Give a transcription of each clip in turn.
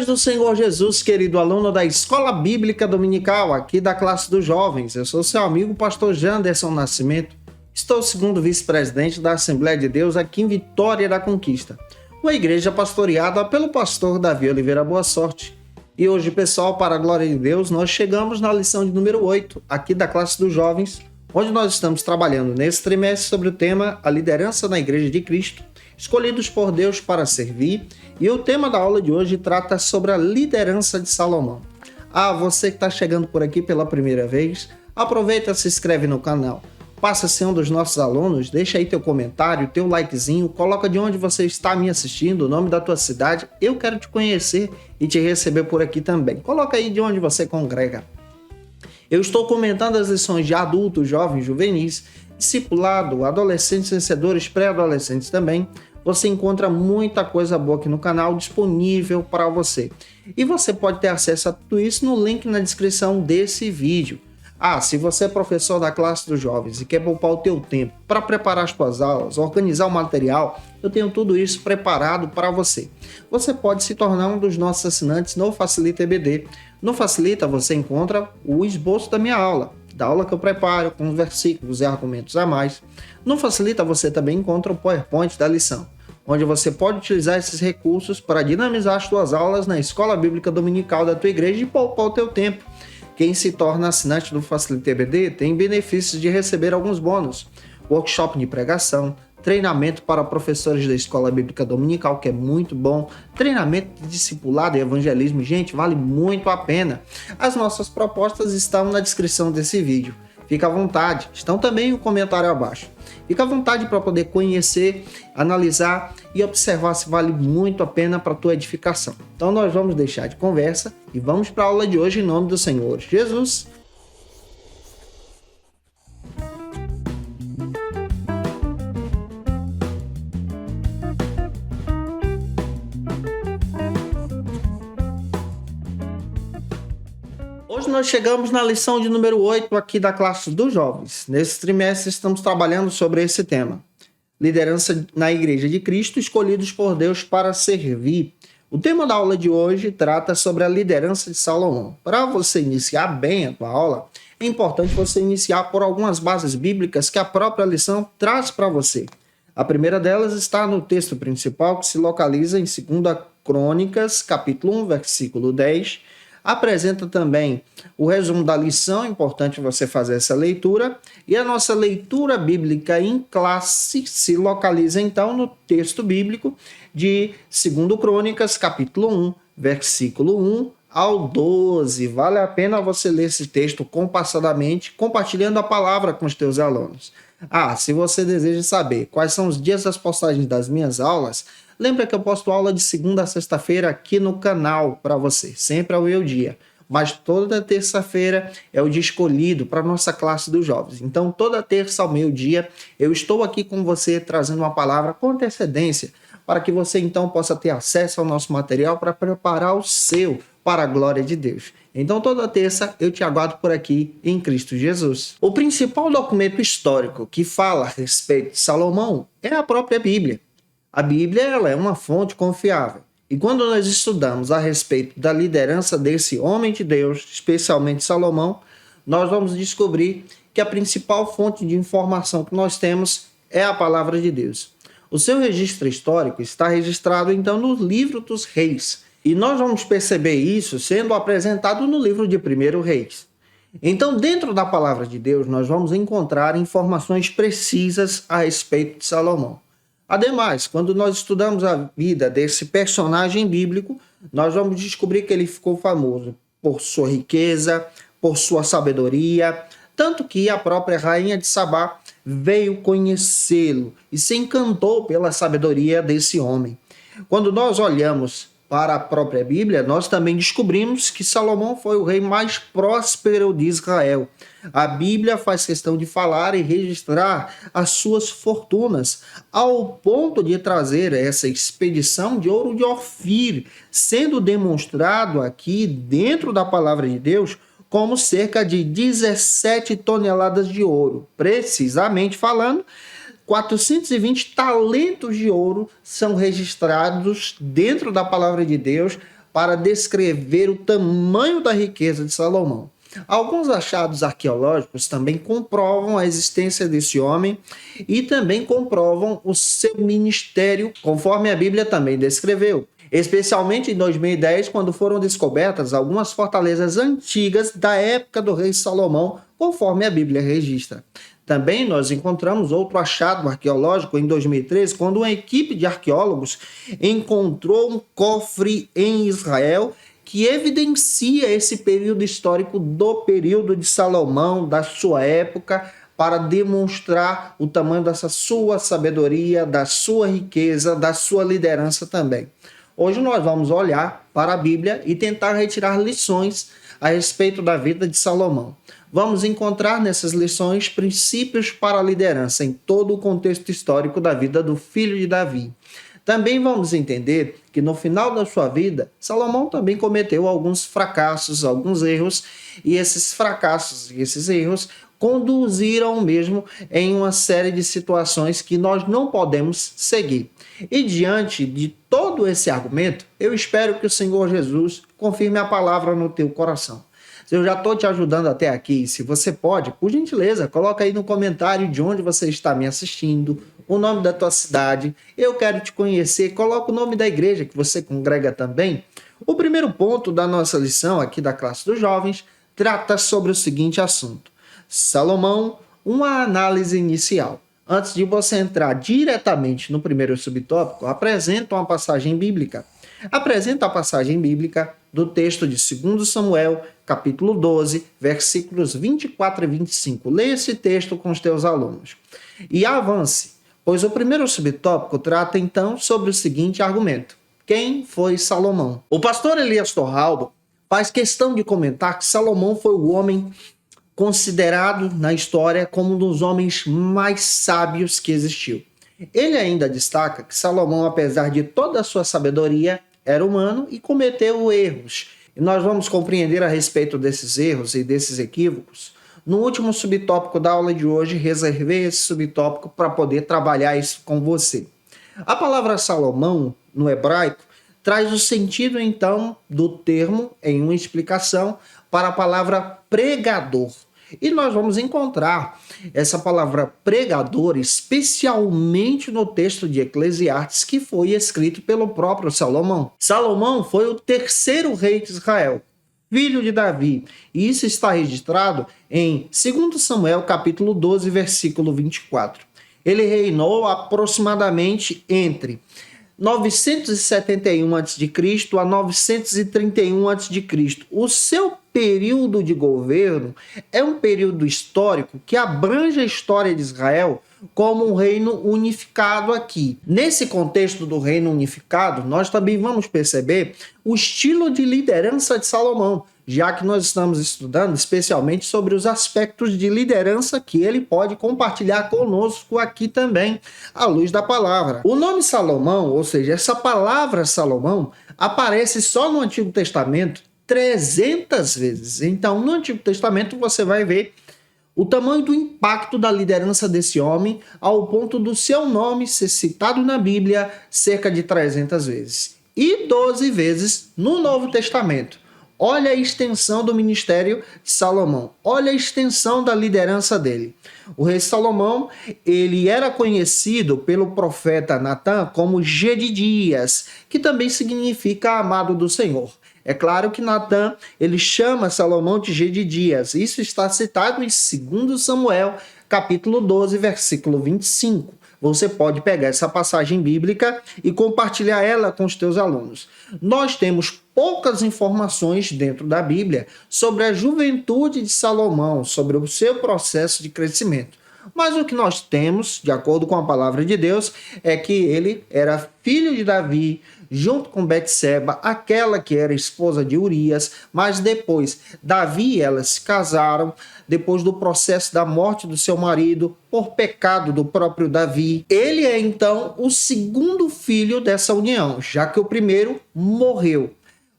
paz do Senhor Jesus, querido aluno da Escola Bíblica Dominical, aqui da classe dos jovens. Eu sou seu amigo, pastor Janderson Nascimento. Estou segundo vice-presidente da Assembleia de Deus aqui em Vitória da Conquista, uma igreja pastoreada pelo pastor Davi Oliveira Boa Sorte. E hoje, pessoal, para a glória de Deus, nós chegamos na lição de número 8, aqui da classe dos jovens, onde nós estamos trabalhando nesse trimestre sobre o tema A Liderança na Igreja de Cristo, escolhidos por Deus para servir, e o tema da aula de hoje trata sobre a liderança de Salomão. Você que está chegando por aqui pela primeira vez, aproveita e se inscreve no canal. Passa a ser um dos nossos alunos, deixa aí teu comentário, teu likezinho, coloca de onde você está me assistindo, o nome da tua cidade, eu quero te conhecer e te receber por aqui também. Coloca aí de onde você congrega. Eu estou comentando as lições de adultos, jovens, juvenis, discipulado, adolescentes, vencedores, pré-adolescentes também. Você encontra muita coisa boa aqui no canal disponível para você. E você pode ter acesso a tudo isso no link na descrição desse vídeo. Se você é professor da classe dos jovens e quer poupar o teu tempo para preparar as suas aulas, organizar o material, eu tenho tudo isso preparado para você. Você pode se tornar um dos nossos assinantes no Facilita EBD. No Facilita você encontra o esboço da minha aula, da aula que eu preparo com os versículos e argumentos a mais. No Facilita você também encontra o PowerPoint da lição, onde você pode utilizar esses recursos para dinamizar as suas aulas na Escola Bíblica Dominical da tua igreja e poupar o teu tempo. Quem se torna assinante do Facilita EBD tem benefícios de receber alguns bônus: workshop de pregação, treinamento para professores da Escola Bíblica Dominical, que é muito bom, treinamento de discipulado e evangelismo, gente, vale muito a pena. As nossas propostas estão na descrição desse vídeo. Fica à vontade, estão também no comentário abaixo. Fica à vontade para poder conhecer, analisar e observar se vale muito a pena para a tua edificação. Então nós vamos deixar de conversa e vamos para a aula de hoje em nome do Senhor Jesus. Hoje nós chegamos na lição de número 8 aqui da classe dos jovens. Nesse trimestre estamos trabalhando sobre esse tema. Liderança na Igreja de Cristo, escolhidos por Deus para servir. O tema da aula de hoje trata sobre a liderança de Salomão. Para você iniciar bem a tua aula, é importante você iniciar por algumas bases bíblicas que a própria lição traz para você. A primeira delas está no texto principal, que se localiza em 2 Crônicas, capítulo 1, versículo 10, apresenta também o resumo da lição, é importante você fazer essa leitura, e a nossa leitura bíblica em classe se localiza então no texto bíblico de 2 Crônicas, capítulo 1, versículo 1 ao 12. Vale a pena você ler esse texto compassadamente, compartilhando a palavra com os teus alunos. Se você deseja saber quais são os dias das postagens das minhas aulas, lembra que eu posto aula de segunda a sexta-feira aqui no canal para você, sempre ao meio-dia. Mas toda terça-feira é o dia escolhido para a nossa classe dos jovens. Então, toda terça ao meio-dia, eu estou aqui com você trazendo uma palavra com antecedência, para que você então possa ter acesso ao nosso material para preparar o seu para a glória de Deus. Então, toda terça eu te aguardo por aqui em Cristo Jesus. O principal documento histórico que fala a respeito de Salomão é a própria Bíblia. A Bíblia ela é uma fonte confiável. E quando nós estudamos a respeito da liderança desse homem de Deus, especialmente Salomão, nós vamos descobrir que a principal fonte de informação que nós temos é a palavra de Deus. O seu registro histórico está registrado então no livro dos Reis. E nós vamos perceber isso sendo apresentado no livro de 1 Reis. Então, dentro da palavra de Deus, nós vamos encontrar informações precisas a respeito de Salomão. Ademais, quando nós estudamos a vida desse personagem bíblico, nós vamos descobrir que ele ficou famoso por sua riqueza, por sua sabedoria, tanto que a própria rainha de Sabá veio conhecê-lo e se encantou pela sabedoria desse homem. Quando nós olhamos para a própria Bíblia, nós também descobrimos que Salomão foi o rei mais próspero de Israel. A Bíblia faz questão de falar e registrar as suas fortunas, ao ponto de trazer essa expedição de ouro de Ofir, sendo demonstrado aqui dentro da palavra de Deus como cerca de 17 toneladas de ouro. Precisamente falando, 420 talentos de ouro são registrados dentro da palavra de Deus para descrever o tamanho da riqueza de Salomão. Alguns achados arqueológicos também comprovam a existência desse homem e também comprovam o seu ministério, conforme a Bíblia também descreveu. Especialmente em 2010, quando foram descobertas algumas fortalezas antigas da época do rei Salomão, conforme a Bíblia registra. Também nós encontramos outro achado arqueológico em 2013, quando uma equipe de arqueólogos encontrou um cofre em Israel que evidencia esse período histórico do período de Salomão, da sua época, para demonstrar o tamanho dessa sua sabedoria, da sua riqueza, da sua liderança também. Hoje nós vamos olhar para a Bíblia e tentar retirar lições a respeito da vida de Salomão. Vamos encontrar nessas lições princípios para a liderança em todo o contexto histórico da vida do filho de Davi. Também vamos entender que no final da sua vida, Salomão também cometeu alguns fracassos, alguns erros, e esses fracassos e esses erros conduziram mesmo em uma série de situações que nós não podemos seguir. E diante de todo esse argumento, eu espero que o Senhor Jesus confirme a palavra no teu coração. Eu já estou te ajudando até aqui. Se você pode, por gentileza, coloca aí no comentário de onde você está me assistindo, o nome da tua cidade. Eu quero te conhecer. Coloca o nome da igreja que você congrega também. O primeiro ponto da nossa lição aqui da classe dos jovens trata sobre o seguinte assunto. Salomão, uma análise inicial. Antes de você entrar diretamente no primeiro subtópico, apresenta uma passagem bíblica. Apresenta a passagem bíblica do texto de 2 Samuel, capítulo 12, versículos 24 e 25. Leia esse texto com os teus alunos. E avance, pois o primeiro subtópico trata então sobre o seguinte argumento. Quem foi Salomão? O pastor Elias Torralbo faz questão de comentar que Salomão foi o homem considerado na história como um dos homens mais sábios que existiu. Ele ainda destaca que Salomão, apesar de toda a sua sabedoria, era humano e cometeu erros. E nós vamos compreender a respeito desses erros e desses equívocos. No último subtópico da aula de hoje, reservei esse subtópico para poder trabalhar isso com você. A palavra Salomão, no hebraico, traz o sentido, então, do termo em uma explicação para a palavra pregador. E nós vamos encontrar essa palavra pregador especialmente no texto de Eclesiastes, que foi escrito pelo próprio Salomão. Salomão foi o terceiro rei de Israel, filho de Davi. E isso está registrado em 2 Samuel, capítulo 12, versículo 24. Ele reinou aproximadamente entre 971 a.C. a 931 a.C. O seu período de governo é um período histórico que abrange a história de Israel como um reino unificado aqui. Nesse contexto do reino unificado, nós também vamos perceber o estilo de liderança de Salomão, já que nós estamos estudando especialmente sobre os aspectos de liderança que ele pode compartilhar conosco aqui também, à luz da palavra. O nome Salomão, ou seja, essa palavra Salomão, aparece só no Antigo Testamento 300 vezes. Então, no Antigo Testamento você vai ver o tamanho do impacto da liderança desse homem ao ponto do seu nome ser citado na Bíblia cerca de 300 vezes. E 12 vezes no Novo Testamento. Olha a extensão do ministério de Salomão. Olha a extensão da liderança dele. O rei Salomão, ele era conhecido pelo profeta Natã como Gedidias, que também significa amado do Senhor. É claro que Natã, ele chama Salomão de Gedidias. Isso está citado em 2 Samuel, capítulo 12, versículo 25. Você pode pegar essa passagem bíblica e compartilhar ela com os teus alunos. Nós temos poucas informações dentro da Bíblia sobre a juventude de Salomão, sobre o seu processo de crescimento. Mas o que nós temos, de acordo com a palavra de Deus, é que ele era filho de Davi, junto com Betseba, aquela que era esposa de Urias, mas depois Davi e ela se casaram, depois do processo da morte do seu marido, por pecado do próprio Davi. Ele é então o segundo filho dessa união, já que o primeiro morreu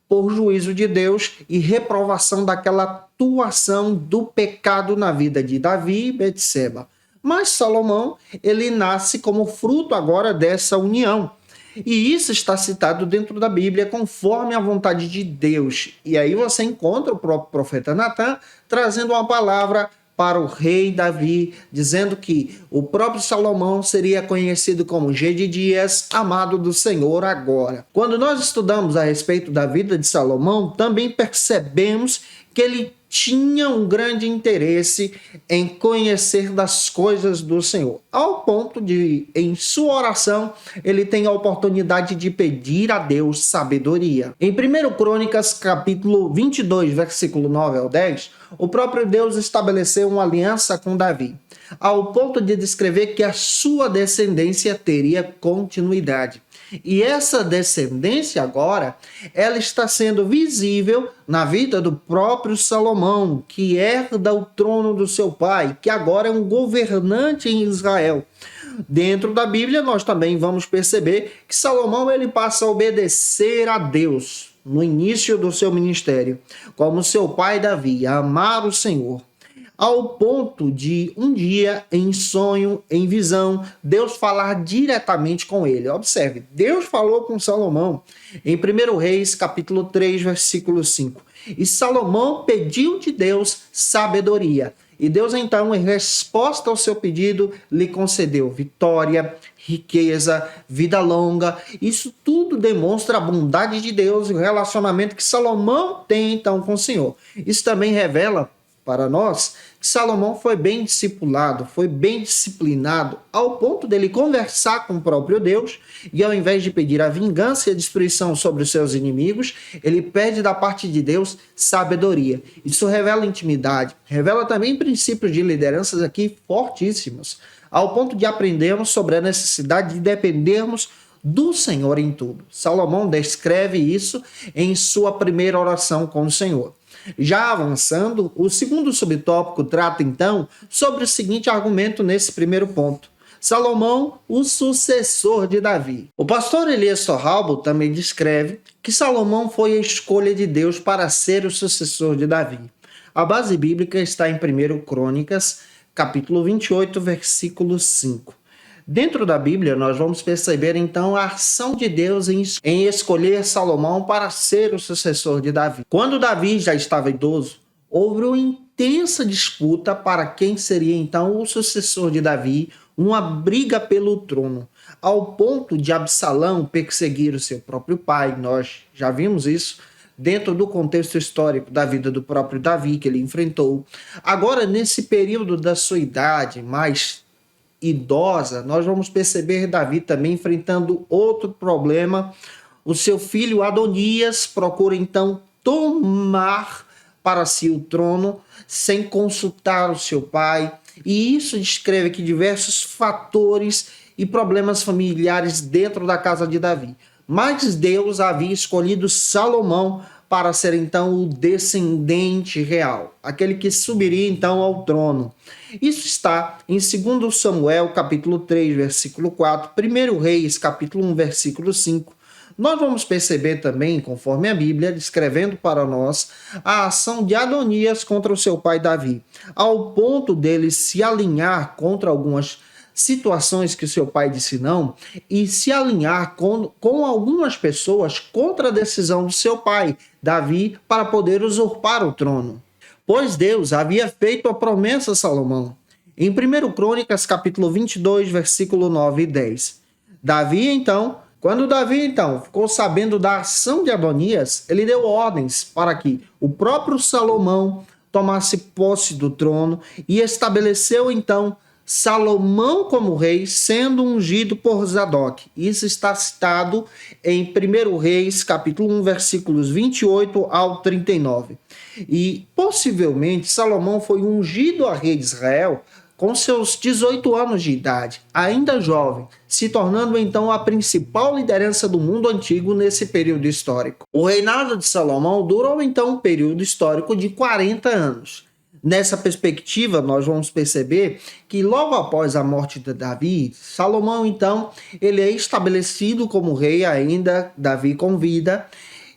por juízo de Deus e reprovação daquela atuação do pecado na vida de Davi e Betseba. Mas Salomão, ele nasce como fruto agora dessa união. E isso está citado dentro da Bíblia conforme a vontade de Deus. E aí você encontra o próprio profeta Natan trazendo uma palavra para o rei Davi, dizendo que o próprio Salomão seria conhecido como Gedidias, amado do Senhor agora. Quando nós estudamos a respeito da vida de Salomão, também percebemos que ele tinha um grande interesse em conhecer das coisas do Senhor, ao ponto de, em sua oração, ele tem a oportunidade de pedir a Deus sabedoria. Em 1 Crônicas, capítulo 22, versículo 9 ao 10, o próprio Deus estabeleceu uma aliança com Davi, ao ponto de descrever que a sua descendência teria continuidade. E essa descendência agora, ela está sendo visível na vida do próprio Salomão, que herda o trono do seu pai, que agora é um governante em Israel. Dentro da Bíblia, nós também vamos perceber que Salomão ele passa a obedecer a Deus no início do seu ministério, como seu pai Davi, a amar o Senhor. Ao ponto de um dia, em sonho, em visão, Deus falar diretamente com ele. Observe, Deus falou com Salomão em 1 Reis, capítulo 3, versículo 5. E Salomão pediu de Deus sabedoria. E Deus, então, em resposta ao seu pedido, lhe concedeu vitória, riqueza, vida longa. Isso tudo demonstra a bondade de Deus e o relacionamento que Salomão tem, então, com o Senhor. Isso também revela para nós que Salomão foi bem discipulado, foi bem disciplinado, ao ponto dele conversar com o próprio Deus e, ao invés de pedir a vingança e a destruição sobre os seus inimigos, ele pede da parte de Deus sabedoria. Isso revela intimidade, revela também princípios de lideranças aqui fortíssimos, ao ponto de aprendermos sobre a necessidade de dependermos do Senhor em tudo. Salomão descreve isso em sua primeira oração com o Senhor. Já avançando, o segundo subtópico trata então sobre o seguinte argumento nesse primeiro ponto. Salomão, o sucessor de Davi. O pastor Elias Torralbo também descreve que Salomão foi a escolha de Deus para ser o sucessor de Davi. A base bíblica está em 1 Crônicas, capítulo 28, versículo 5. Dentro da Bíblia, nós vamos perceber então a ação de Deus em escolher Salomão para ser o sucessor de Davi. Quando Davi já estava idoso, houve uma intensa disputa para quem seria então o sucessor de Davi, uma briga pelo trono, ao ponto de Absalão perseguir o seu próprio pai. Nós já vimos isso dentro do contexto histórico da vida do próprio Davi, que ele enfrentou. Agora, nesse período da sua idade mais idosa, nós vamos perceber Davi também enfrentando outro problema. O seu filho Adonias procura então tomar para si o trono sem consultar o seu pai, e isso descreve aqui diversos fatores e problemas familiares dentro da casa de Davi. Mas Deus havia escolhido Salomão para ser então o descendente real, aquele que subiria então ao trono. Isso está em 2 Samuel, capítulo 3, versículo 4, 1 Reis, capítulo 1, versículo 5. Nós vamos perceber também, conforme a Bíblia, descrevendo para nós a ação de Adonias contra o seu pai Davi, ao ponto dele se alinhar contra algumas situações que seu pai disse não e se alinhar com algumas pessoas contra a decisão do seu pai, Davi, para poder usurpar o trono. Pois Deus havia feito a promessa a Salomão. Em 1 Crônicas, capítulo 22, versículo 9 e 10. Quando Davi ficou sabendo da ação de Adonias, ele deu ordens para que o próprio Salomão tomasse posse do trono e estabeleceu então Salomão como rei, sendo ungido por Zadok. Isso está citado em 1 Reis, capítulo 1, versículos 28 ao 39. E possivelmente Salomão foi ungido a rei de Israel com seus 18 anos de idade, ainda jovem, se tornando então a principal liderança do mundo antigo nesse período histórico. O reinado de Salomão durou então um período histórico de 40 anos. Nessa perspectiva, nós vamos perceber que logo após a morte de Davi, Salomão, então, ele é estabelecido como rei ainda, Davi com vida,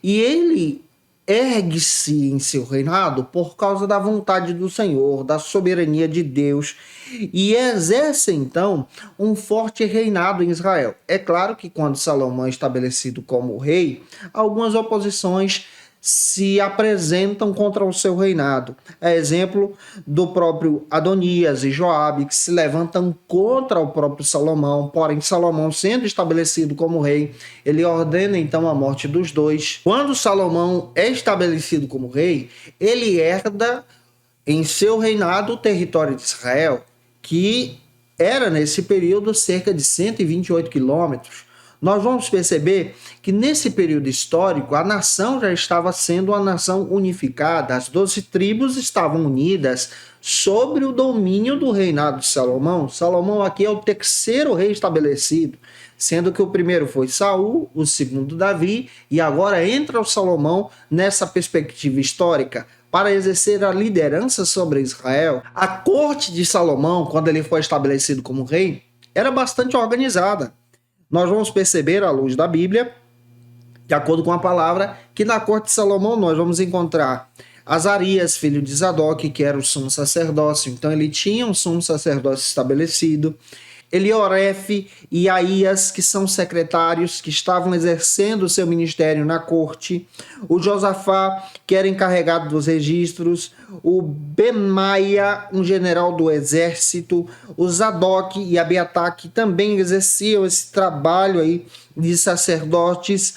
e ele ergue-se em seu reinado por causa da vontade do Senhor, da soberania de Deus, e exerce então um forte reinado em Israel. É claro que quando Salomão é estabelecido como rei, algumas oposições se apresentam contra o seu reinado. É exemplo do próprio Adonias e Joabe, que se levantam contra o próprio Salomão. Porém, Salomão, sendo estabelecido como rei, ele ordena então a morte dos dois. Quando Salomão é estabelecido como rei, ele herda em seu reinado o território de Israel, que era nesse período cerca de 128 quilômetros. Nós vamos perceber que nesse período histórico a nação já estava sendo uma nação unificada, as 12 tribos estavam unidas sobre o domínio do reinado de Salomão. Salomão aqui é o terceiro rei estabelecido, sendo que o primeiro foi Saul, o segundo Davi, e agora entra o Salomão nessa perspectiva histórica para exercer a liderança sobre Israel. A corte de Salomão, quando ele foi estabelecido como rei, era bastante organizada. Nós vamos perceber, à luz da Bíblia, de acordo com a palavra, que na corte de Salomão nós vamos encontrar Azarias, filho de Zadok, que era o sumo sacerdócio. Então ele tinha um sumo sacerdócio estabelecido. Eliorefe e Aías, que são secretários que estavam exercendo o seu ministério na corte, o Josafá, que era encarregado dos registros, o Bemaia, um general do exército, o Zadok e Abiatar, que também exerciam esse trabalho aí de sacerdotes,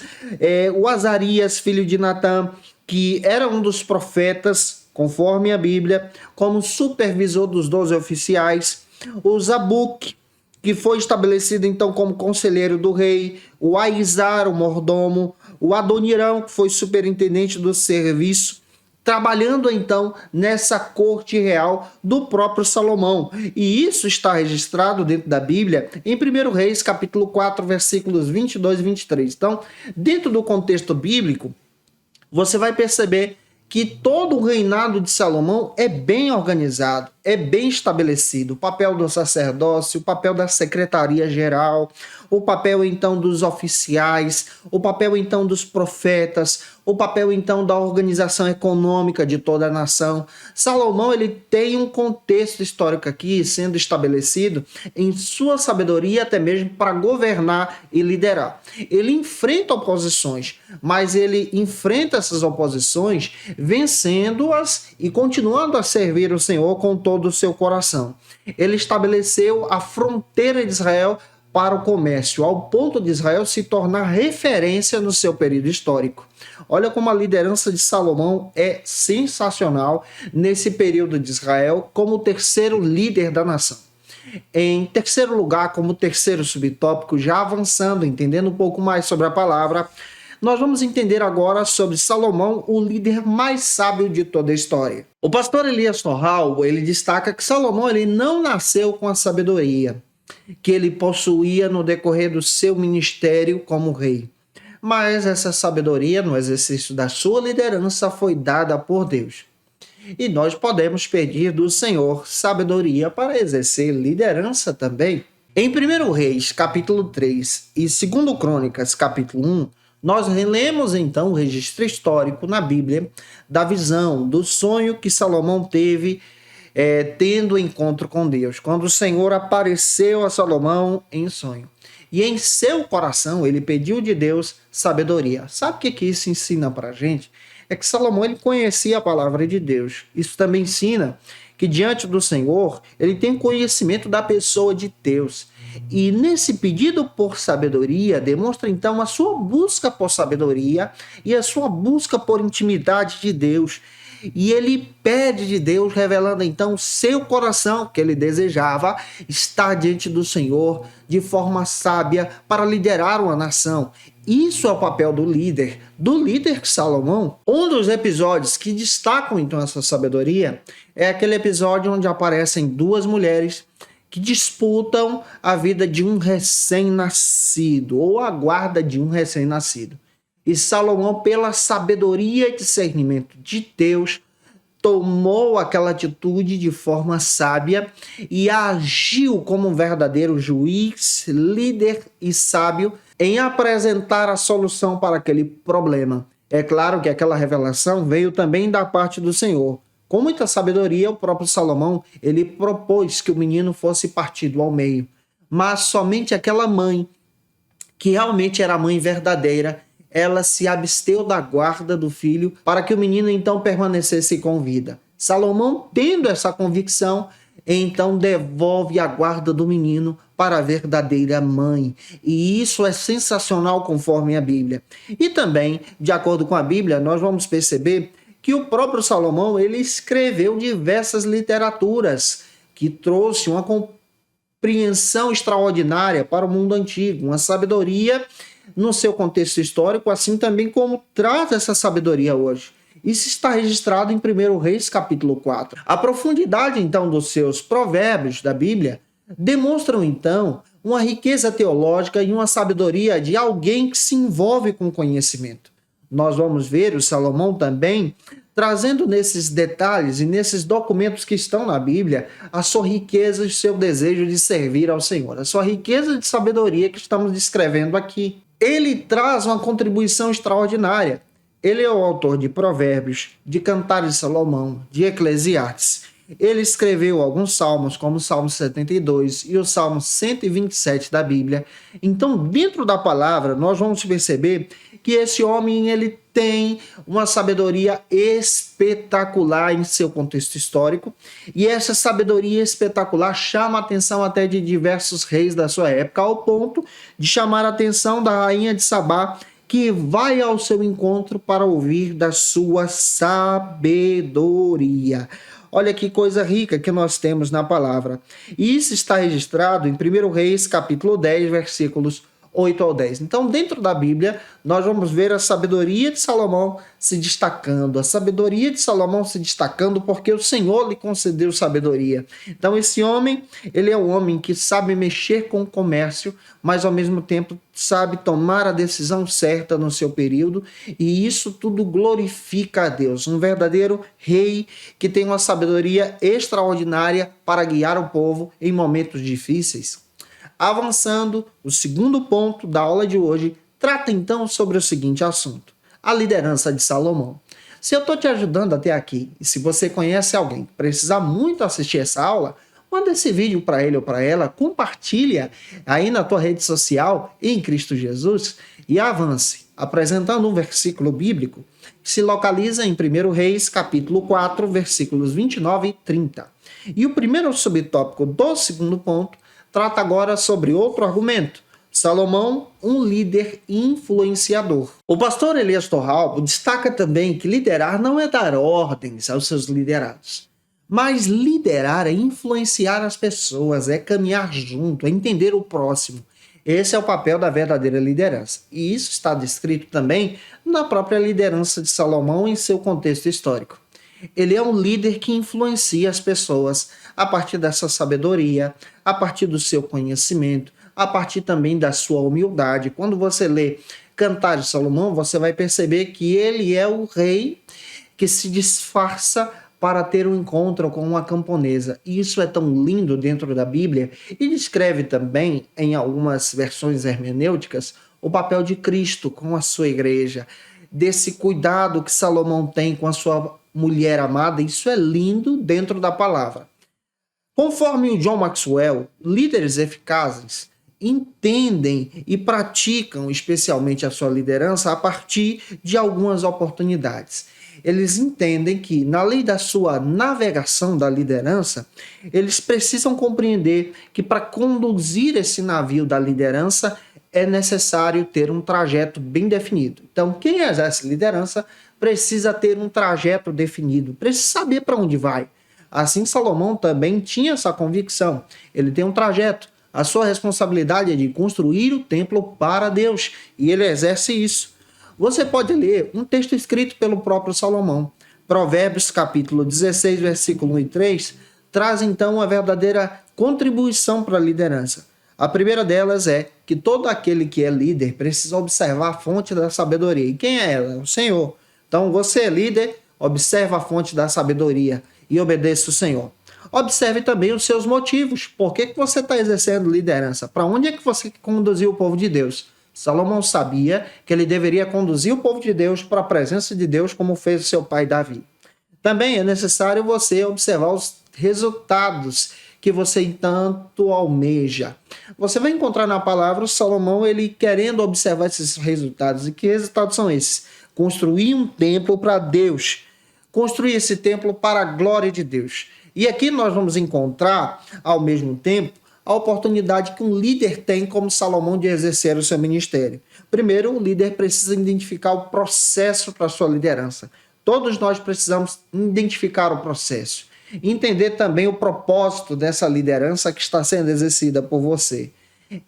o Azarias, filho de Natã, que era um dos profetas, conforme a Bíblia, como supervisor dos 12 oficiais, o Zabuc, que foi estabelecido então como conselheiro do rei, o Aizar, o mordomo, o Adonirão, que foi superintendente do serviço, trabalhando então nessa corte real do próprio Salomão. E isso está registrado dentro da Bíblia em 1 Reis, capítulo 4, versículos 22 e 23. Então, dentro do contexto bíblico, você vai perceber que todo o reinado de Salomão é bem organizado, é bem estabelecido. O papel do sacerdócio, o papel da secretaria geral, o papel então dos oficiais, o papel então dos profetas, o papel então da organização econômica de toda a nação. Salomão, ele tem um contexto histórico aqui sendo estabelecido em sua sabedoria até mesmo para governar e liderar. Ele enfrenta oposições, mas ele enfrenta essas oposições vencendo-as e continuando a servir o Senhor com todo o seu coração. Ele estabeleceu a fronteira de Israel para o comércio, ao ponto de Israel se tornar referência no seu período histórico. Olha como a liderança de Salomão é sensacional nesse período de Israel como o terceiro líder da nação. Em terceiro lugar, como terceiro subtópico, já avançando, entendendo um pouco mais sobre a palavra, nós vamos entender agora sobre Salomão, o líder mais sábio de toda a história. O pastor Elias Torral, ele destaca que Salomão ele não nasceu com a sabedoria que ele possuía no decorrer do seu ministério como rei. Mas essa sabedoria no exercício da sua liderança foi dada por Deus. E nós podemos pedir do Senhor sabedoria para exercer liderança também. Em 1 Reis, capítulo 3 e 2 Crônicas, capítulo 1, nós relemos então o registro histórico na Bíblia da visão, do sonho que Salomão teve tendo encontro com Deus, quando o Senhor apareceu a Salomão em sonho. E em seu coração ele pediu de Deus sabedoria. Sabe o que isso ensina para a gente? É que Salomão ele conhecia a palavra de Deus. Isso também ensina que diante do Senhor ele tem conhecimento da pessoa de Deus. E nesse pedido por sabedoria demonstra então a sua busca por sabedoria e a sua busca por intimidade de Deus. E ele pede de Deus, revelando então seu coração, que ele desejava estar diante do Senhor de forma sábia para liderar uma nação. Isso é o papel do líder Salomão. Um dos episódios que destacam então essa sabedoria é aquele episódio onde aparecem duas mulheres que disputam a vida de um recém-nascido ou a guarda de um recém-nascido. E Salomão, pela sabedoria e discernimento de Deus, tomou aquela atitude de forma sábia e agiu como um verdadeiro juiz, líder e sábio em apresentar a solução para aquele problema. É claro que aquela revelação veio também da parte do Senhor. Com muita sabedoria, o próprio Salomão, ele propôs que o menino fosse partido ao meio. Mas somente aquela mãe, que realmente era a mãe verdadeira, ela se absteu da guarda do filho para que o menino então permanecesse com vida. Salomão, tendo essa convicção, então devolve a guarda do menino para a verdadeira mãe. E isso é sensacional conforme a Bíblia. E também, de acordo com a Bíblia, nós vamos perceber que o próprio Salomão, ele escreveu diversas literaturas que trouxe uma compreensão extraordinária para o mundo antigo, uma sabedoria no seu contexto histórico, assim também como traz essa sabedoria hoje. Isso está registrado em 1 Reis, capítulo 4. A profundidade, então, dos seus provérbios da Bíblia demonstram, então, uma riqueza teológica e uma sabedoria de alguém que se envolve com conhecimento. Nós vamos ver o Salomão também trazendo nesses detalhes e nesses documentos que estão na Bíblia a sua riqueza e seu desejo de servir ao Senhor, a sua riqueza de sabedoria que estamos descrevendo aqui. Ele traz uma contribuição extraordinária. Ele é o autor de Provérbios, de Cantares de Salomão, de Eclesiastes. Ele escreveu alguns salmos, como o Salmo 72 e o Salmo 127 da Bíblia. Então, dentro da palavra, nós vamos perceber que esse homem ele tem uma sabedoria espetacular em seu contexto histórico. E essa sabedoria espetacular chama a atenção até de diversos reis da sua época, ao ponto de chamar a atenção da rainha de Sabá, que vai ao seu encontro para ouvir da sua sabedoria. Olha que coisa rica que nós temos na palavra. E isso está registrado em 1 Reis, capítulo 10, versículos 8 ao 10. Então, dentro da Bíblia, nós vamos ver a sabedoria de Salomão se destacando. A sabedoria de Salomão se destacando porque o Senhor lhe concedeu sabedoria. Então, esse homem, ele é um homem que sabe mexer com o comércio, mas ao mesmo tempo sabe tomar a decisão certa no seu período, e isso tudo glorifica a Deus. Um verdadeiro rei que tem uma sabedoria extraordinária para guiar o povo em momentos difíceis. Avançando, o segundo ponto da aula de hoje trata então sobre o seguinte assunto: a liderança de Salomão. Se eu estou te ajudando até aqui, e se você conhece alguém que precisa muito assistir essa aula, manda esse vídeo para ele ou para ela, compartilha aí na tua rede social em Cristo Jesus e avance, apresentando um versículo bíblico que se localiza em 1 Reis, capítulo 4, versículos 29 e 30. E o primeiro subtópico do segundo ponto trata agora sobre outro argumento. Salomão, um líder influenciador. O pastor Elias Torralbo destaca também que liderar não é dar ordens aos seus liderados, mas liderar é influenciar as pessoas, é caminhar junto, é entender o próximo. Esse é o papel da verdadeira liderança. E isso está descrito também na própria liderança de Salomão em seu contexto histórico. Ele é um líder que influencia as pessoas a partir dessa sabedoria, a partir do seu conhecimento, a partir também da sua humildade. Quando você lê Cantares de Salomão, você vai perceber que ele é o rei que se disfarça para ter um encontro com uma camponesa. E isso é tão lindo dentro da Bíblia e descreve também, em algumas versões hermenêuticas, o papel de Cristo com a sua igreja, desse cuidado que Salomão tem com a sua mulher amada. Isso é lindo dentro da palavra. Conforme o John Maxwell, líderes eficazes entendem e praticam especialmente a sua liderança a partir de algumas oportunidades. Eles entendem que, na lei da sua navegação da liderança, eles precisam compreender que para conduzir esse navio da liderança é necessário ter um trajeto bem definido. Então, quem exerce liderança precisa ter um trajeto definido, precisa saber para onde vai. Assim, Salomão também tinha essa convicção. Ele tem um trajeto. A sua responsabilidade é de construir o templo para Deus, e ele exerce isso. Você pode ler um texto escrito pelo próprio Salomão. Provérbios, capítulo 16, versículo 1 e 3, traz então uma verdadeira contribuição para a liderança. A primeira delas é que todo aquele que é líder precisa observar a fonte da sabedoria. E quem é ela? É o Senhor. Então, você é líder, observa a fonte da sabedoria e obedeça o Senhor. Observe também os seus motivos. Por que você está exercendo liderança? Para onde é que você quer conduzir o povo de Deus? Salomão sabia que ele deveria conduzir o povo de Deus para a presença de Deus, como fez o seu pai Davi. Também é necessário você observar os resultados que você tanto almeja. Você vai encontrar na palavra o Salomão ele querendo observar esses resultados. E que resultados são esses? Construir um templo para Deus. Construir esse templo para a glória de Deus. E aqui nós vamos encontrar, ao mesmo tempo, a oportunidade que um líder tem como Salomão de exercer o seu ministério. Primeiro, o líder precisa identificar o processo para a sua liderança. Todos nós precisamos identificar o processo. Entender também o propósito dessa liderança que está sendo exercida por você.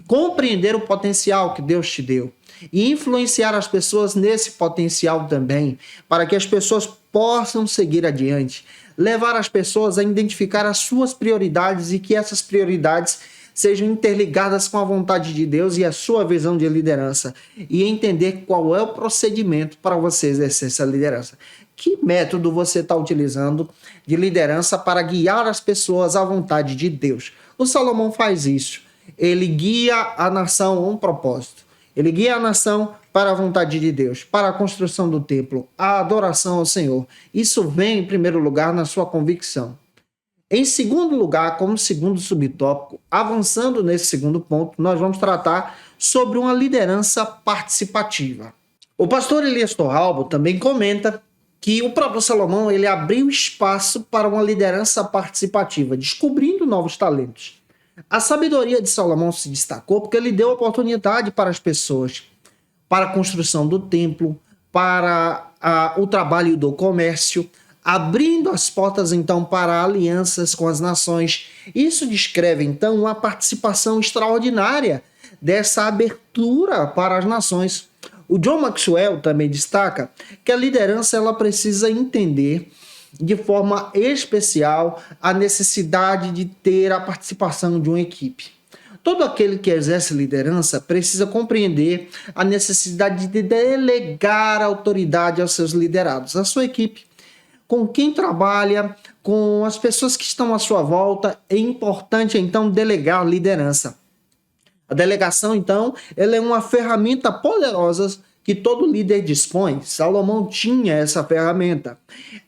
Compreender o potencial que Deus te deu. E influenciar as pessoas nesse potencial também, para que as pessoas possam seguir adiante. Levar as pessoas a identificar as suas prioridades e que essas prioridades sejam interligadas com a vontade de Deus e a sua visão de liderança. E entender qual é o procedimento para você exercer essa liderança. Que método você está utilizando de liderança para guiar as pessoas à vontade de Deus? O Salomão faz isso. Ele guia a nação a um propósito. Ele guia a nação para a vontade de Deus, para a construção do templo, a adoração ao Senhor. Isso vem, em primeiro lugar, na sua convicção. Em segundo lugar, como segundo subtópico, avançando nesse segundo ponto, nós vamos tratar sobre uma liderança participativa. O pastor Elias Torralbo também comenta que o próprio Salomão ele abriu espaço para uma liderança participativa, descobrindo novos talentos. A sabedoria de Salomão se destacou porque ele deu oportunidade para as pessoas, para a construção do templo, para o trabalho do comércio, abrindo as portas então para alianças com as nações. Isso descreve então uma participação extraordinária dessa abertura para as nações. O John Maxwell também destaca que a liderança ela precisa entender de forma especial a necessidade de ter a participação de uma equipe. Todo aquele que exerce liderança precisa compreender a necessidade de delegar autoridade aos seus liderados, à sua equipe. Com quem trabalha, com as pessoas que estão à sua volta, é importante então delegar liderança. A delegação, então, ela é uma ferramenta poderosa que todo líder dispõe. Salomão tinha essa ferramenta.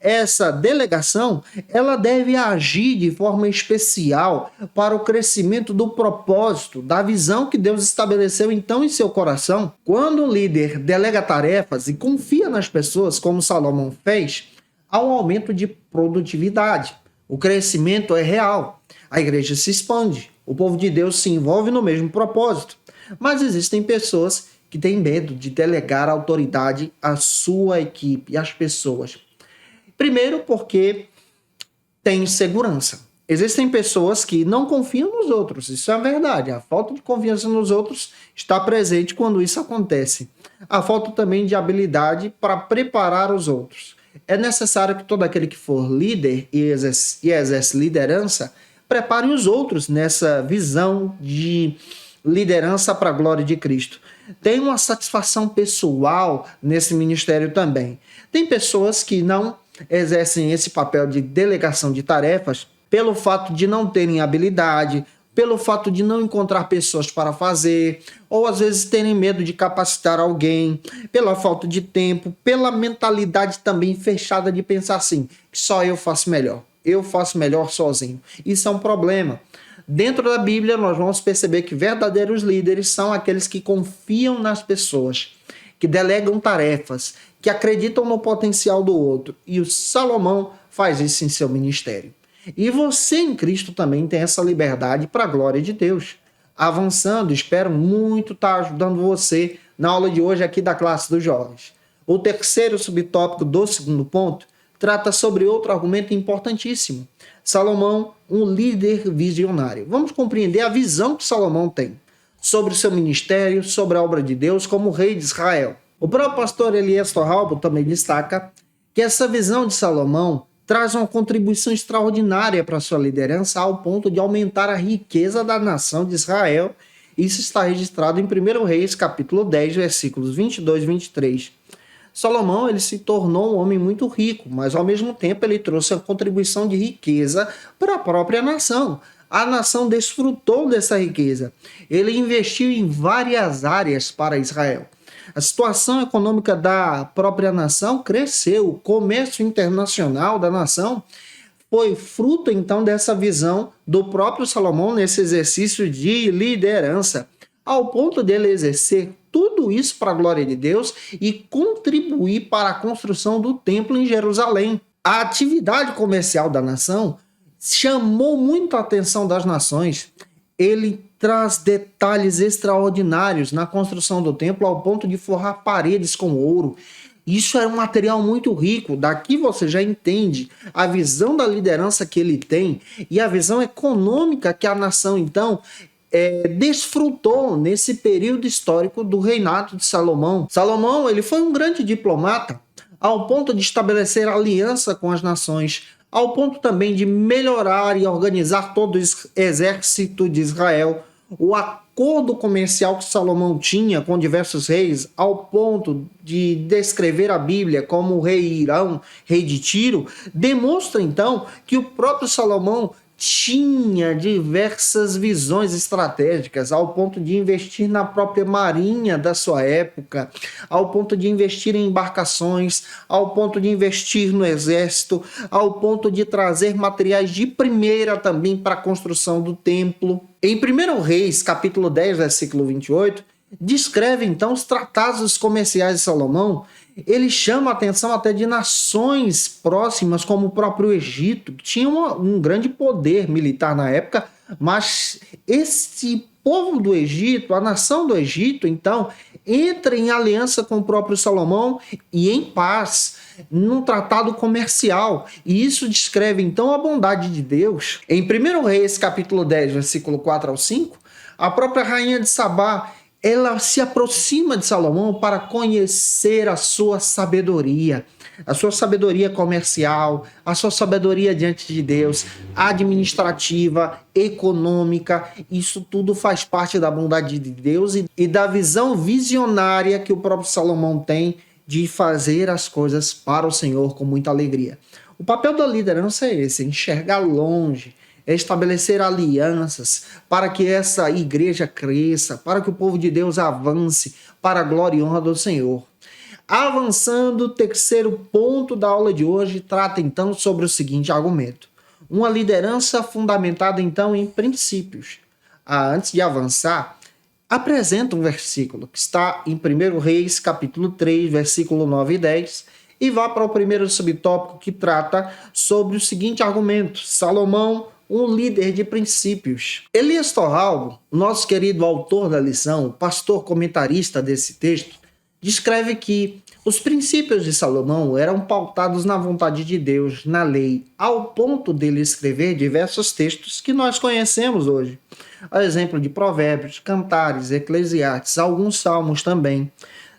Essa delegação, ela deve agir de forma especial para o crescimento do propósito, da visão que Deus estabeleceu então em seu coração. Quando o líder delega tarefas e confia nas pessoas, como Salomão fez, há um aumento de produtividade. O crescimento é real. A igreja se expande. O povo de Deus se envolve no mesmo propósito. Mas existem pessoas que têm medo de delegar a autoridade à sua equipe, às pessoas. Primeiro, porque tem insegurança. Existem pessoas que não confiam nos outros. Isso é verdade. A falta de confiança nos outros está presente quando isso acontece. A falta também de habilidade para preparar os outros. É necessário que todo aquele que for líder e exerce liderança prepare os outros nessa visão de liderança para a glória de Cristo. Tem uma satisfação pessoal nesse ministério também. Tem pessoas que não exercem esse papel de delegação de tarefas pelo fato de não terem habilidade, pelo fato de não encontrar pessoas para fazer, ou às vezes terem medo de capacitar alguém, pela falta de tempo, pela mentalidade também fechada de pensar assim, que só eu faço melhor sozinho. Isso é um problema. Dentro da Bíblia, nós vamos perceber que verdadeiros líderes são aqueles que confiam nas pessoas, que delegam tarefas, que acreditam no potencial do outro. E o Salomão faz isso em seu ministério. E você em Cristo também tem essa liberdade para a glória de Deus. Avançando, espero muito estar ajudando você na aula de hoje aqui da classe dos jovens. O terceiro subtópico do segundo ponto trata sobre outro argumento importantíssimo. Salomão, um líder visionário. Vamos compreender a visão que Salomão tem sobre o seu ministério, sobre a obra de Deus como rei de Israel. O próprio pastor Elias Torralbo também destaca que essa visão de Salomão traz uma contribuição extraordinária para a sua liderança ao ponto de aumentar a riqueza da nação de Israel. Isso está registrado em 1 Reis, capítulo 10, versículos 22 e 23. Salomão ele se tornou um homem muito rico, mas ao mesmo tempo ele trouxe a contribuição de riqueza para a própria nação. a nação desfrutou dessa riqueza. Ele investiu em várias áreas para Israel. A situação econômica da própria nação cresceu, o comércio internacional da nação foi fruto então dessa visão do próprio Salomão nesse exercício de liderança, ao ponto dele exercer tudo isso para a glória de Deus e contribuir para a construção do templo em Jerusalém. A atividade comercial da nação chamou muito a atenção das nações. Ele traz detalhes extraordinários na construção do templo ao ponto de forrar paredes com ouro. Isso era um material muito rico. Daqui você já entende a visão da liderança que ele tem e a visão econômica que a nação, então, desfrutou nesse período histórico do reinado de Salomão. Salomão, ele foi um grande diplomata, ao ponto de estabelecer aliança com as nações, ao ponto também de melhorar e organizar todo o exército de Israel. O acordo comercial que Salomão tinha com diversos reis, ao ponto de descrever a Bíblia como o rei Irão, rei de Tiro, demonstra então que o próprio Salomão tinha diversas visões estratégicas, ao ponto de investir na própria marinha da sua época, ao ponto de investir em embarcações, ao ponto de investir no exército, ao ponto de trazer materiais de primeira também para a construção do templo. Em 1 Reis, capítulo 10, versículo 28, descreve então os tratados comerciais de Salomão. Ele chama a atenção até de nações próximas, como o próprio Egito, que tinha um grande poder militar na época, mas esse povo do Egito, a nação do Egito, então, entra em aliança com o próprio Salomão e em paz, num tratado comercial. E isso descreve, então, a bondade de Deus. Em 1 Reis, capítulo 10, versículo 4 ao 5, a própria rainha de Sabá, ela se aproxima de Salomão para conhecer a sua sabedoria comercial, a sua sabedoria diante de Deus, administrativa, econômica. Isso tudo faz parte da bondade de Deus e da visão visionária que o próprio Salomão tem de fazer as coisas para o Senhor com muita alegria. O papel da liderança é esse, enxergar longe, é estabelecer alianças para que essa igreja cresça, para que o povo de Deus avance para a glória e honra do Senhor. Avançando, o terceiro ponto da aula de hoje trata então sobre o seguinte argumento: uma liderança fundamentada então em princípios. Antes de avançar, apresenta um versículo que está em 1 Reis, capítulo 3, versículo 9 e 10, e vá para o primeiro subtópico que trata sobre o seguinte argumento: Salomão, um líder de princípios. Elias Torralbo, nosso querido autor da lição, pastor comentarista desse texto, descreve que os princípios de Salomão eram pautados na vontade de Deus, na lei, ao ponto dele escrever diversos textos que nós conhecemos hoje. A exemplo de Provérbios, Cantares, Eclesiastes, alguns salmos também.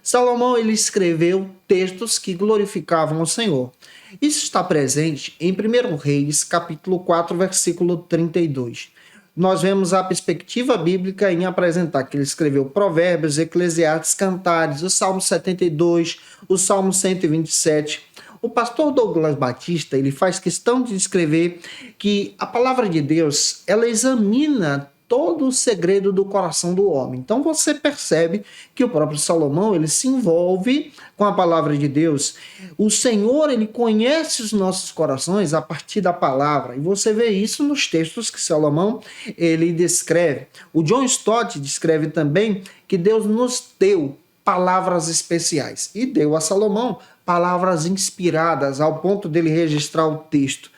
Salomão ele escreveu textos que glorificavam o Senhor. Isso está presente em 1 Reis, capítulo 4, versículo 32. Nós vemos a perspectiva bíblica em apresentar que ele escreveu Provérbios, Eclesiastes, Cantares, o Salmo 72, o Salmo 127. O pastor Douglas Batista ele faz questão de descrever que a palavra de Deus ela examina todo o segredo do coração do homem. Então você percebe que o próprio Salomão ele se envolve com a palavra de Deus. O Senhor ele conhece os nossos corações a partir da palavra. E você vê isso nos textos que Salomão ele descreve. O John Stott descreve também que Deus nos deu palavras especiais e deu a Salomão palavras inspiradas ao ponto dele registrar o texto.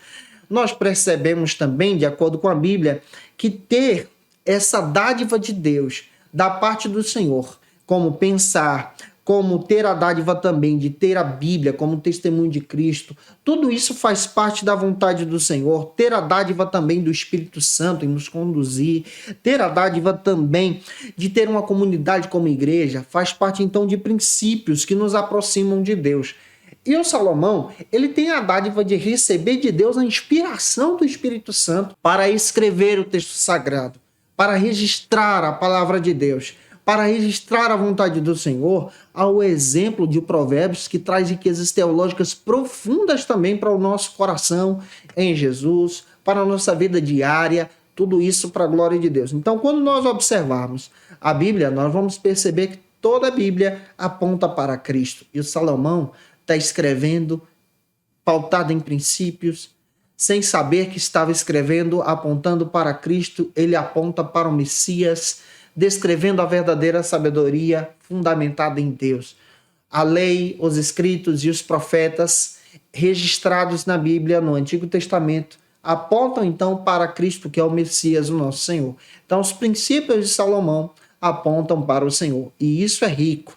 Nós percebemos também, de acordo com a Bíblia, que ter essa dádiva de Deus, da parte do Senhor, como pensar, como ter a dádiva também de ter a Bíblia como testemunho de Cristo, tudo isso faz parte da vontade do Senhor. Ter a dádiva também do Espírito Santo em nos conduzir, ter a dádiva também de ter uma comunidade como igreja, faz parte então de princípios que nos aproximam de Deus. E o Salomão, ele tem a dádiva de receber de Deus a inspiração do Espírito Santo para escrever o texto sagrado, para registrar a palavra de Deus, para registrar a vontade do Senhor, ao exemplo de Provérbios, que traz riquezas teológicas profundas também para o nosso coração em Jesus, para a nossa vida diária. Tudo isso para a glória de Deus. Então, quando nós observarmos a Bíblia, nós vamos perceber que toda a Bíblia aponta para Cristo. E o Salomão está escrevendo pautado em princípios, sem saber que estava escrevendo, apontando para Cristo. Ele aponta para o Messias, descrevendo a verdadeira sabedoria fundamentada em Deus. A lei, os escritos e os profetas registrados na Bíblia, no Antigo Testamento, apontam então para Cristo, que é o Messias, o nosso Senhor. Então, os princípios de Salomão apontam para o Senhor, e isso é rico.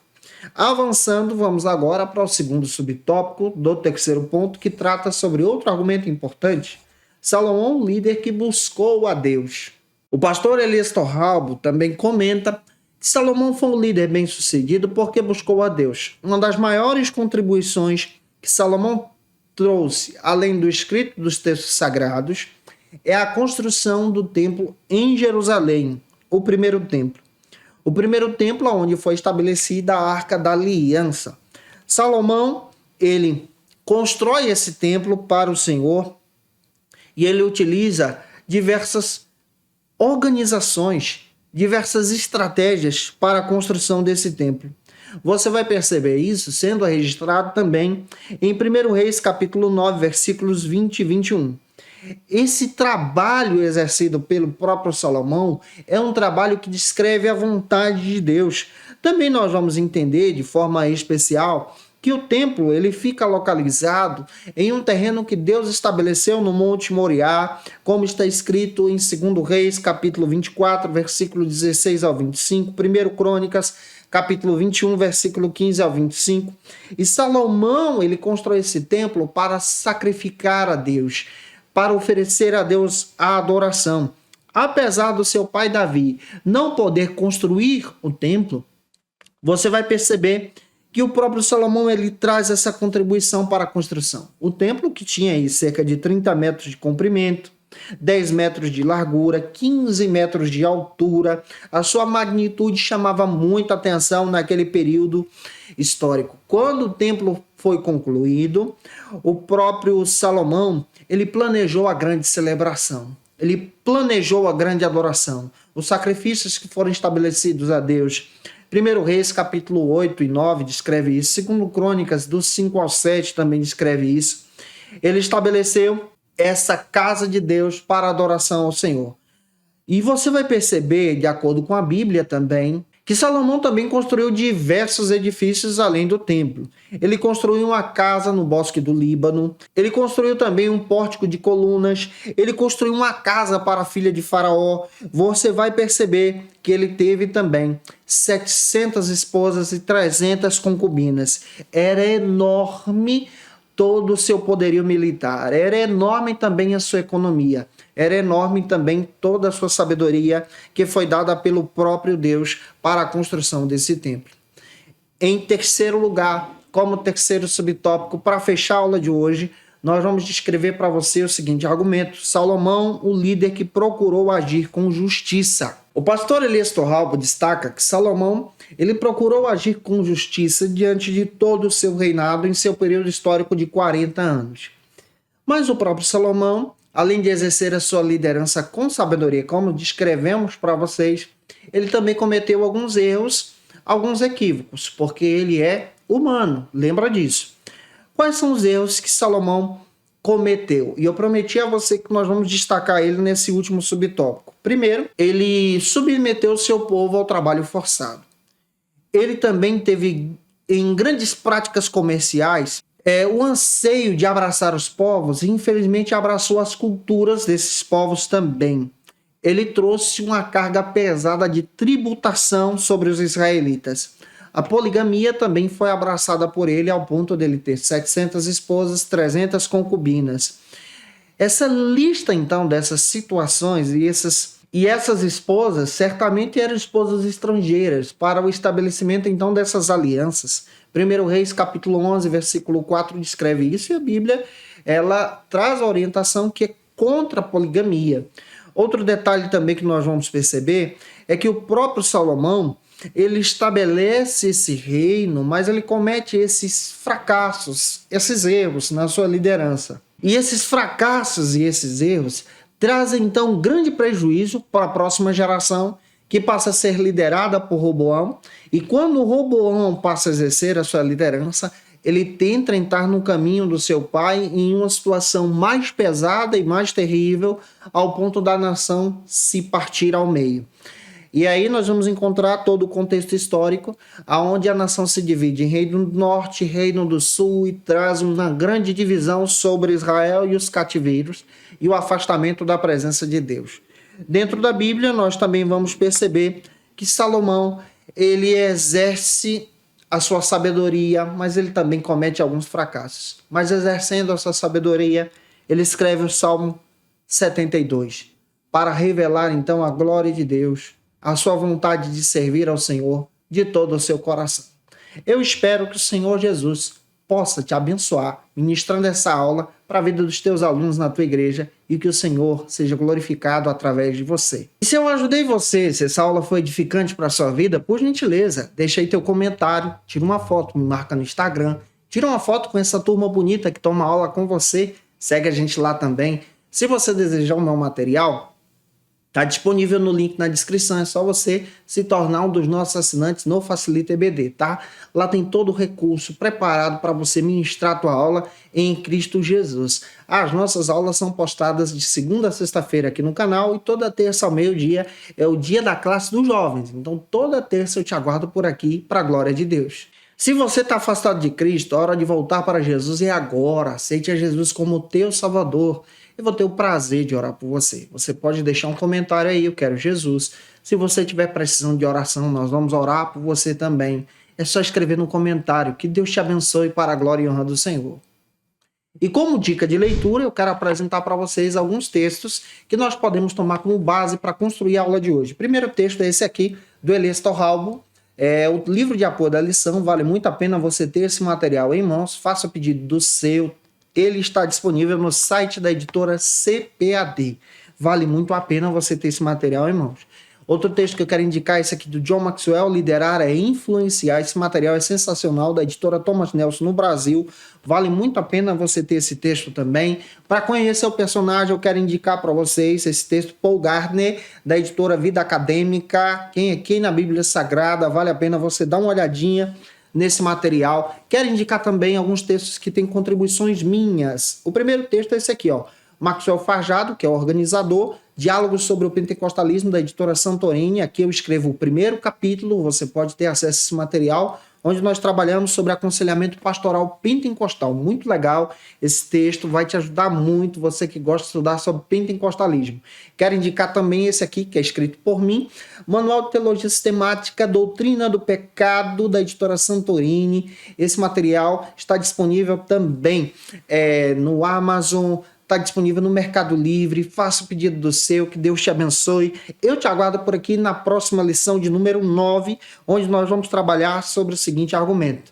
Avançando, vamos agora para o segundo subtópico do terceiro ponto, que trata sobre outro argumento importante. Salomão, líder que buscou a Deus. O pastor Elias Torralbo também comenta que Salomão foi um líder bem-sucedido porque buscou a Deus. Uma das maiores contribuições que Salomão trouxe, além do escrito dos textos sagrados, é a construção do templo em Jerusalém, o primeiro templo. O primeiro templo onde foi estabelecida a Arca da Aliança. Salomão, ele constrói esse templo para o Senhor e ele utiliza diversas organizações, diversas estratégias para a construção desse templo. Você vai perceber isso sendo registrado também em 1 Reis, capítulo 9, versículos 20 e 21. Esse trabalho exercido pelo próprio Salomão é um trabalho que descreve a vontade de Deus. Também nós vamos entender de forma especial que o templo ele fica localizado em um terreno que Deus estabeleceu no Monte Moriá, como está escrito em 2 Reis, capítulo 24, versículo 16 ao 25, 1 Crônicas, capítulo 21, versículo 15 ao 25. E Salomão, ele constrói esse templo para sacrificar a Deus, para oferecer a Deus a adoração. Apesar do seu pai Davi não poder construir o templo, você vai perceber que o próprio Salomão ele traz essa contribuição para a construção. O templo, que tinha aí cerca de 30 metros de comprimento, 10 metros de largura, 15 metros de altura, a sua magnitude chamava muita atenção naquele período histórico. Quando o templo foi concluído, o próprio Salomão ele planejou a grande celebração, ele planejou a grande adoração, os sacrifícios que foram estabelecidos a Deus. 1 Reis, capítulo 8 e 9 descreve isso. 2 Crônicas, do 5 ao 7 também descreve isso. Ele estabeleceu essa casa de Deus para adoração ao Senhor. E você vai perceber, de acordo com a Bíblia também, que Salomão também construiu diversos edifícios além do templo. Ele construiu uma casa no bosque do Líbano, ele construiu também um pórtico de colunas, ele construiu uma casa para a filha de Faraó. Você vai perceber que ele teve também 700 esposas e 300 concubinas. Era enorme todo o seu poderio militar, era enorme também a sua economia, era enorme também toda a sua sabedoria que foi dada pelo próprio Deus para a construção desse templo. Em terceiro lugar, como terceiro subtópico, para fechar a aula de hoje, nós vamos descrever para você o seguinte argumento: Salomão, o líder que procurou agir com justiça. O pastor Elias Torralbo destaca que Salomão ele procurou agir com justiça diante de todo o seu reinado em seu período histórico de 40 anos. Mas o próprio Salomão, além de exercer a sua liderança com sabedoria, como descrevemos para vocês, ele também cometeu alguns erros, alguns equívocos, porque ele é humano, lembra disso. Quais são os erros que Salomão cometeu? E eu prometi a você que nós vamos destacar ele nesse último subtópico. Primeiro, ele submeteu o seu povo ao trabalho forçado. Ele também teve, em grandes práticas comerciais, o anseio de abraçar os povos e, infelizmente, abraçou as culturas desses povos também. Ele trouxe uma carga pesada de tributação sobre os israelitas. A poligamia também foi abraçada por ele ao ponto dele ter 700 esposas, 300 concubinas. Essa lista, então, dessas situações e essas esposas certamente eram esposas estrangeiras para o estabelecimento, então, dessas alianças. 1 Reis, capítulo 11, versículo 4, descreve isso, e a Bíblia ela traz a orientação que é contra a poligamia. Outro detalhe também que nós vamos perceber é que o próprio Salomão ele estabelece esse reino, mas ele comete esses fracassos, esses erros na sua liderança. E esses fracassos e esses erros traz então grande prejuízo para a próxima geração, que passa a ser liderada por Roboão, e quando Roboão passa a exercer a sua liderança, ele tenta entrar no caminho do seu pai em uma situação mais pesada e mais terrível, ao ponto da nação se partir ao meio. E aí nós vamos encontrar todo o contexto histórico, onde a nação se divide em Reino do Norte, Reino do Sul, e traz uma grande divisão sobre Israel e os cativeiros, e o afastamento da presença de Deus. Dentro da Bíblia, nós também vamos perceber que Salomão, ele exerce a sua sabedoria, mas ele também comete alguns fracassos. Mas exercendo a sua sabedoria, ele escreve o Salmo 72, para revelar então a glória de Deus, a sua vontade de servir ao Senhor de todo o seu coração. Eu espero que o Senhor Jesus possa te abençoar, ministrando essa aula para a vida dos teus alunos na tua igreja, e que o Senhor seja glorificado através de você. E se eu ajudei você, se essa aula foi edificante para a sua vida, por gentileza, deixa aí teu comentário, tira uma foto, me marca no Instagram, tira uma foto com essa turma bonita que toma aula com você, segue a gente lá também. Se você desejar o meu material, está disponível no link na descrição, é só você se tornar um dos nossos assinantes no Facilita EBD, tá? Lá tem todo o recurso preparado para você ministrar a tua aula em Cristo Jesus. As nossas aulas são postadas de segunda a sexta-feira aqui no canal, e toda terça ao meio-dia é o dia da classe dos jovens. Então toda terça eu te aguardo por aqui, para a glória de Deus. Se você está afastado de Cristo, a hora de voltar para Jesus é agora. Aceite a Jesus como teu Salvador. Eu vou ter o prazer de orar por você. Você pode deixar um comentário aí, eu quero Jesus. Se você estiver precisando de oração, nós vamos orar por você também. É só escrever no comentário. Que Deus te abençoe para a glória e honra do Senhor. E como dica de leitura, eu quero apresentar para vocês alguns textos que nós podemos tomar como base para construir a aula de hoje. O primeiro texto é esse aqui, do Elias Torralbo. É o livro de apoio da lição. Vale muito a pena você ter esse material em mãos. Faça o pedido do seu. Ele está disponível no site da editora CPAD. Vale muito a pena você ter esse material em mãos. Outro texto que eu quero indicar é esse aqui do John Maxwell, Liderar é Influenciar. Esse material é sensacional, da editora Thomas Nelson no Brasil. Vale muito a pena você ter esse texto também. Para conhecer o personagem, eu quero indicar para vocês esse texto, Paul Gardner, da editora Vida Acadêmica. Quem na Bíblia Sagrada, vale a pena você dar uma olhadinha nesse material. Quero indicar também alguns textos que têm contribuições minhas. O primeiro texto é esse aqui, ó. Maxwell Farjado, que é o organizador, Diálogos sobre o Pentecostalismo, da editora Santorini. Aqui eu escrevo o primeiro capítulo, você pode ter acesso a esse material, onde nós trabalhamos sobre aconselhamento pastoral pentecostal. Muito legal, esse texto vai te ajudar muito, você que gosta de estudar sobre pentecostalismo. Quero indicar também esse aqui, que é escrito por mim, Manual de Teologia Sistemática, Doutrina do Pecado, da editora Santorini. Esse material está disponível também no Amazon, está disponível no Mercado Livre. Faça o pedido do seu, que Deus te abençoe. Eu te aguardo por aqui na próxima lição de número 9, onde nós vamos trabalhar sobre o seguinte argumento: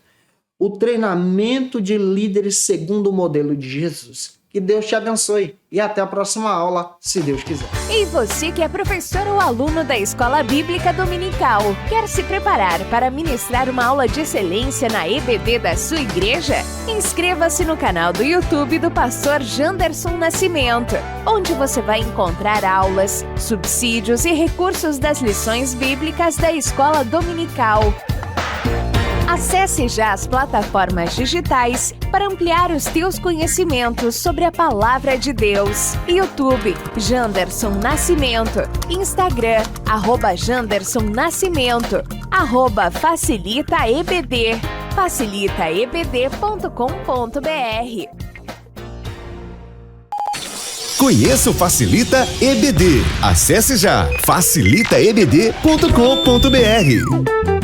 o treinamento de líderes segundo o modelo de Jesus. Que Deus te abençoe e até a próxima aula, se Deus quiser. E você que é professor ou aluno da Escola Bíblica Dominical, quer se preparar para ministrar uma aula de excelência na EBD da sua igreja? Inscreva-se no canal do YouTube do pastor Janderson Nascimento, onde você vai encontrar aulas, subsídios e recursos das lições bíblicas da Escola Dominical. Acesse já as plataformas digitais para ampliar os teus conhecimentos sobre a Palavra de Deus. YouTube, Janderson Nascimento. Instagram, @Janderson Nascimento. @FacilitaEBD. facilitaebd.com.br. Conheça o Facilita EBD. Acesse já facilitaebd.com.br.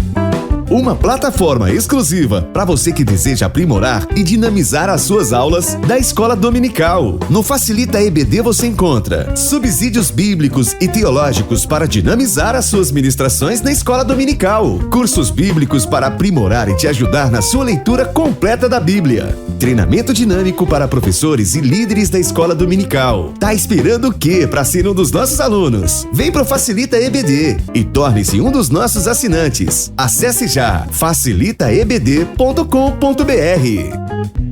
Uma plataforma exclusiva para você que deseja aprimorar e dinamizar as suas aulas da Escola Dominical. No Facilita EBD você encontra subsídios bíblicos e teológicos para dinamizar as suas ministrações na Escola Dominical, cursos bíblicos para aprimorar e te ajudar na sua leitura completa da Bíblia, treinamento dinâmico para professores e líderes da Escola Dominical. Tá esperando o quê para ser um dos nossos alunos? Vem pro Facilita EBD e torne-se um dos nossos assinantes. Acesse já facilitaebd.com.br.